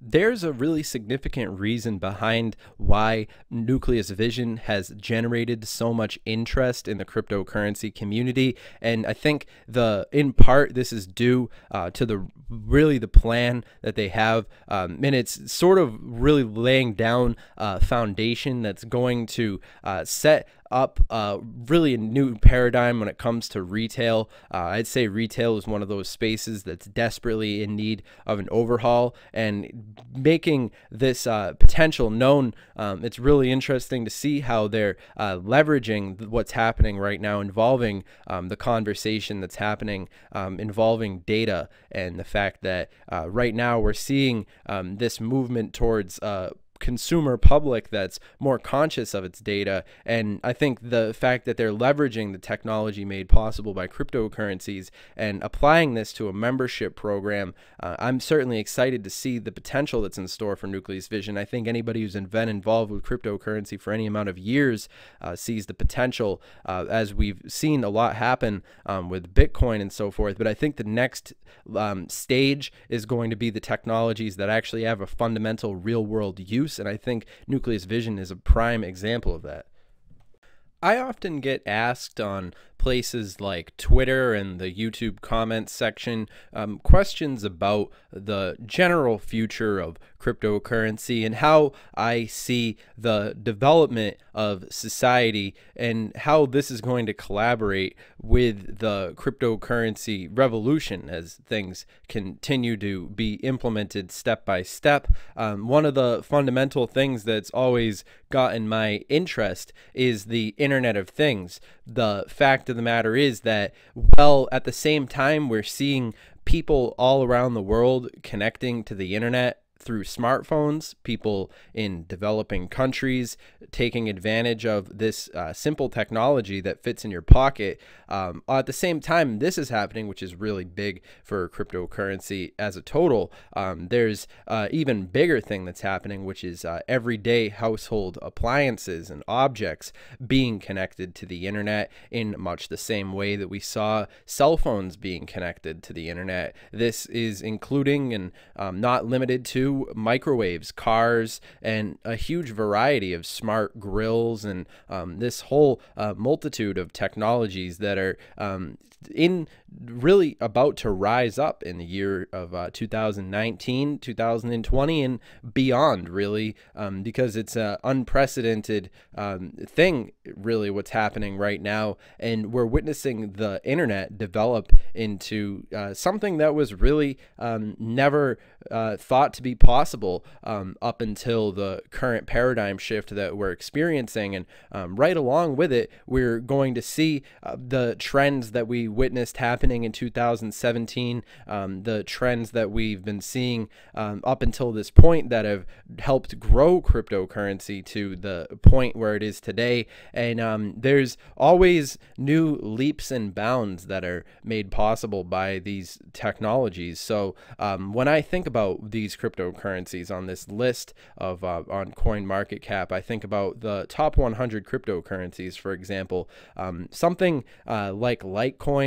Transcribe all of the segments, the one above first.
there's a really significant reason behind why Nucleus Vision has generated so much interest in the cryptocurrency community, and I think in part this is due to the plan that they have, and it's sort of really laying down a foundation that's going to set up really a new paradigm when it comes to retail. I'd say retail is one of those spaces that's desperately in need of an overhaul, and making this potential known, it's really interesting to see how they're leveraging what's happening right now involving the conversation that's happening involving data, and the fact that right now we're seeing this movement towards consumer public that's more conscious of its data. And I think the fact that they're leveraging the technology made possible by cryptocurrencies and applying this to a membership program, I'm certainly excited to see the potential that's in store for Nucleus Vision. I think anybody who's been involved with cryptocurrency for any amount of years sees the potential, as we've seen a lot happen with Bitcoin and so forth. But I think the next stage is going to be the technologies that actually have a fundamental real world use. And I think Nucleus Vision is a prime example of that. I often get asked on places like Twitter and the YouTube comments section questions about the general future of cryptocurrency and how I see the development of society and how this is going to collaborate with the cryptocurrency revolution as things continue to be implemented step by step. One of the fundamental things that's always gotten my interest is the Internet of Things. The fact of the matter is that, well, at the same time, we're seeing people all around the world connecting to the internet through smartphones, people in developing countries taking advantage of this simple technology that fits in your pocket. At the same time this is happening, which is really big for cryptocurrency as a total, there's even bigger thing that's happening, which is everyday household appliances and objects being connected to the internet in much the same way that we saw cell phones being connected to the internet. This is including and not limited to microwaves, cars, and a huge variety of smart grills, and this whole multitude of technologies that are really about to rise up in the year of 2019, 2020, and beyond, really, because it's an unprecedented thing, really, what's happening right now. And we're witnessing the internet develop into something that was really never thought to be possible up until the current paradigm shift that we're experiencing. And right along with it, we're going to see the trends that we witnessed happening in 2017, the trends that we've been seeing up until this point that have helped grow cryptocurrency to the point where it is today. And there's always new leaps and bounds that are made possible by these technologies. So when I think about these cryptocurrencies on this list of on CoinMarketCap, I think about the top 100 cryptocurrencies, for example, something like Litecoin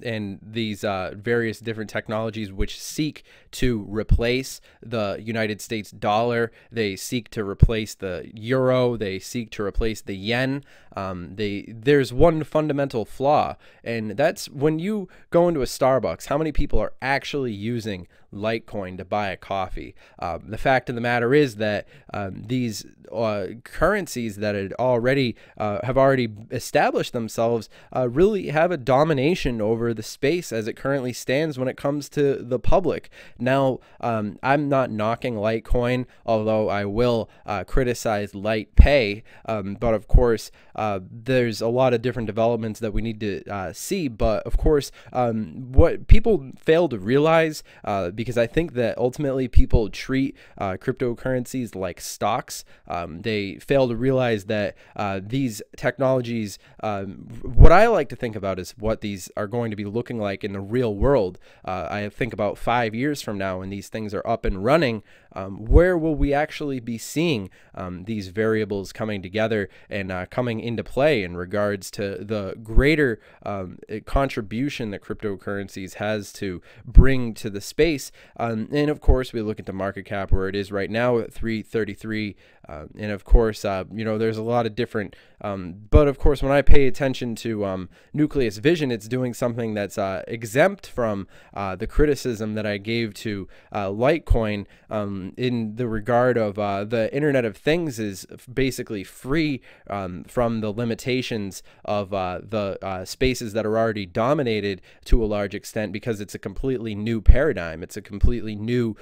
and these various different technologies which seek to replace the United States dollar. They seek to replace the euro. They seek to replace the yen. There's one fundamental flaw, and that's when you go into a Starbucks, how many people are actually using Litecoin to buy a coffee? The fact of the matter is that these currencies that have already established themselves really have a domination over the space as it currently stands when it comes to the public. Now, I'm not knocking Litecoin, although I will criticize LitePay, but of course there's a lot of different developments that we need to see. But of course, what people fail to realize, because I think that ultimately people treat cryptocurrencies like stocks, they fail to realize that these technologies, what I like to think about is what these are going to be looking like in the real world. I think about 5 years from now when these things are up and running, where will we actually be seeing these variables coming together and coming into play in regards to the greater contribution that cryptocurrencies has to bring to the space space. And of course, we look at the market cap where it is right now at 333. And of course, there's a lot of different, but of course, when I pay attention to Nucleus Vision, it's doing something that's exempt from the criticism that I gave to Litecoin in the regard of the Internet of Things is basically free from the limitations of the spaces that are already dominated to a large extent, because it's a completely new paradigm. It's a completely new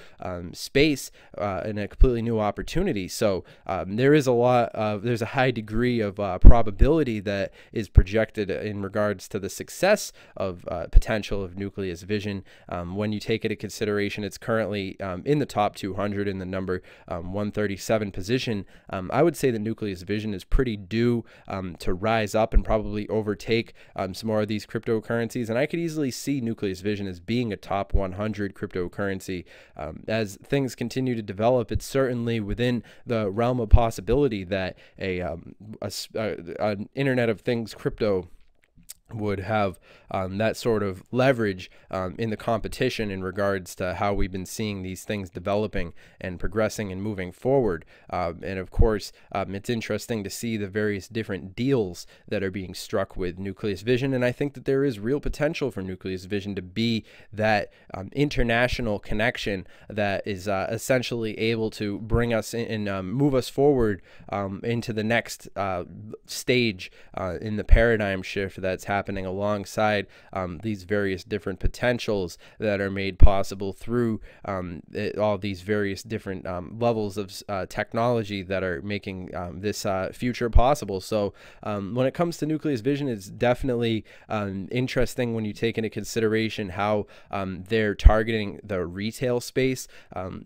space and a completely new opportunity. So there is there's a high degree of probability that is projected in regards to the success of potential of Nucleus Vision. When you take it into consideration, it's currently in the top 200 in the number 137 position. I would say that Nucleus Vision is pretty due to rise up and probably overtake some more of these cryptocurrencies. And I could easily see Nucleus Vision as being a top 100 cryptocurrency. As things continue to develop, it's certainly within the realm of possibility that an Internet of Things crypto would have that sort of leverage in the competition in regards to how we've been seeing these things developing and progressing and moving forward. And of course, it's interesting to see the various different deals that are being struck with Nucleus Vision. And I think that there is real potential for Nucleus Vision to be that international connection that is essentially able to bring us in and move us forward into the next stage in the paradigm shift that's happening alongside these various different potentials that are made possible through all these various different levels of technology that are making this future possible. So when it comes to Nucleus Vision, it's definitely interesting when you take into consideration how they're targeting the retail space,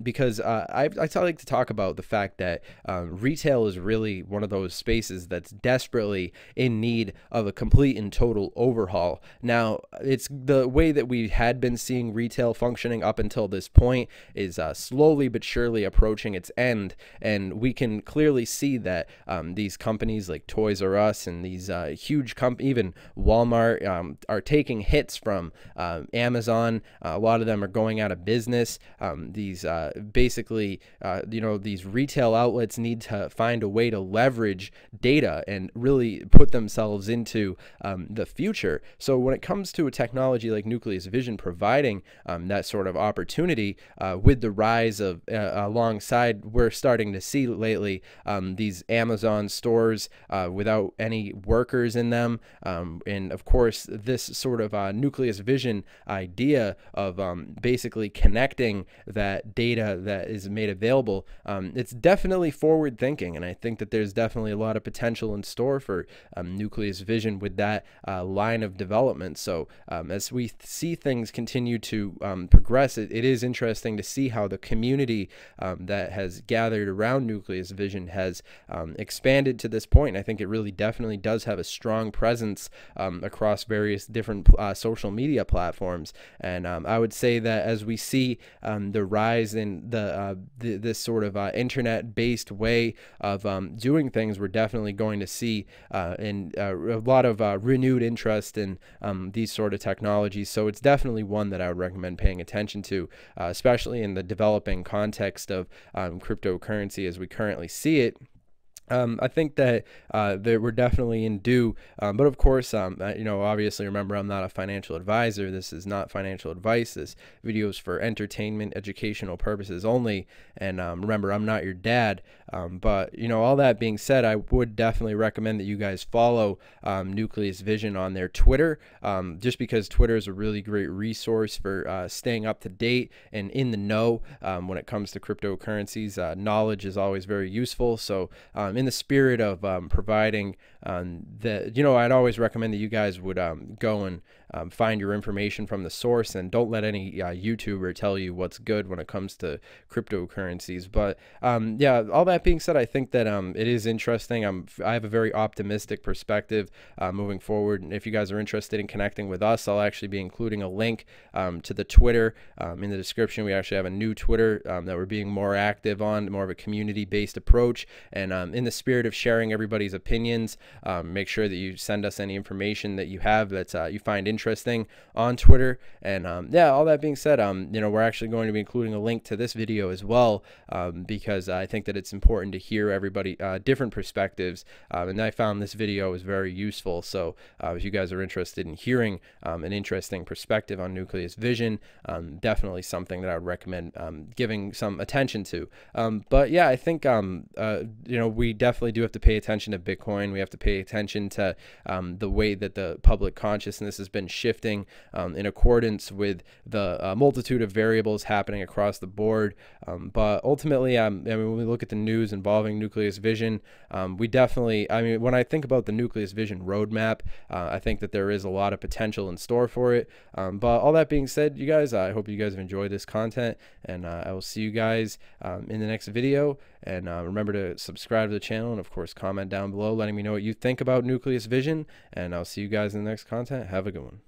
because I like to talk about the fact that retail is really one of those spaces that's desperately in need of a complete and total overhaul. Now, it's the way that we had been seeing retail functioning up until this point is slowly but surely approaching its end, and we can clearly see that these companies like Toys R Us and these huge companies, even Walmart, are taking hits from Amazon. A lot of them are going out of business. These basically, these retail outlets need to find a way to leverage data and really put themselves into the future. So when it comes to a technology like Nucleus Vision providing that sort of opportunity with the rise of alongside, we're starting to see lately these Amazon stores without any workers in them, and of course this sort of Nucleus Vision idea of basically connecting that data that is made available, it's definitely forward thinking, and I think that there's definitely a lot of potential in store for Nucleus Vision with that line of development. So as we see things continue to progress, it is interesting to see how the community that has gathered around Nucleus Vision has expanded to this point. I think it really definitely does have a strong presence across various different social media platforms, and I would say that as we see the rise in this sort of internet-based way of doing things, we're definitely going to see a lot of renewed interest in these sort of technologies. So it's definitely one that I would recommend paying attention to, especially in the developing context of cryptocurrency as we currently see it. I think that we're definitely in due, but of course, obviously, remember, I'm not a financial advisor. This is not financial advice. This video is for entertainment, educational purposes only. And remember, I'm not your dad. But all that being said, I would definitely recommend that you guys follow Nucleus Vision on their Twitter, just because Twitter is a really great resource for staying up to date and in the know when it comes to cryptocurrencies. Knowledge is always very useful. So in the spirit of providing I'd always recommend that you guys would go and find your information from the source, and don't let any YouTuber tell you what's good when it comes to cryptocurrencies. But yeah, all that being said, I think that it is interesting. I have a very optimistic perspective moving forward, and if you guys are interested in connecting with us, I'll actually be including a link to the Twitter in the description. We actually have a new Twitter that we're being more active on, more of a community-based approach, and in the spirit of sharing everybody's opinions, make sure that you send us any information that you have that you find interesting interesting on Twitter. And yeah, all that being said, we're actually going to be including a link to this video as well, because I think that it's important to hear everybody different perspectives, and I found this video was very useful. So if you guys are interested in hearing an interesting perspective on Nucleus vision, definitely something that I would recommend giving some attention to. But yeah, I think we definitely do have to pay attention to Bitcoin. We have to pay attention to the way that the public consciousness has been shifting in accordance with the multitude of variables happening across the board. But ultimately, when we look at the news involving Nucleus vision, we definitely, when I think about the Nucleus vision roadmap, I think that there is a lot of potential in store for it. But all that being said, you guys, I hope you guys have enjoyed this content, and I will see you guys in the next video. And remember to subscribe to the channel, and of course comment down below letting me know what you think about Nucleus vision, and I'll see you guys in the next content. Have a good one.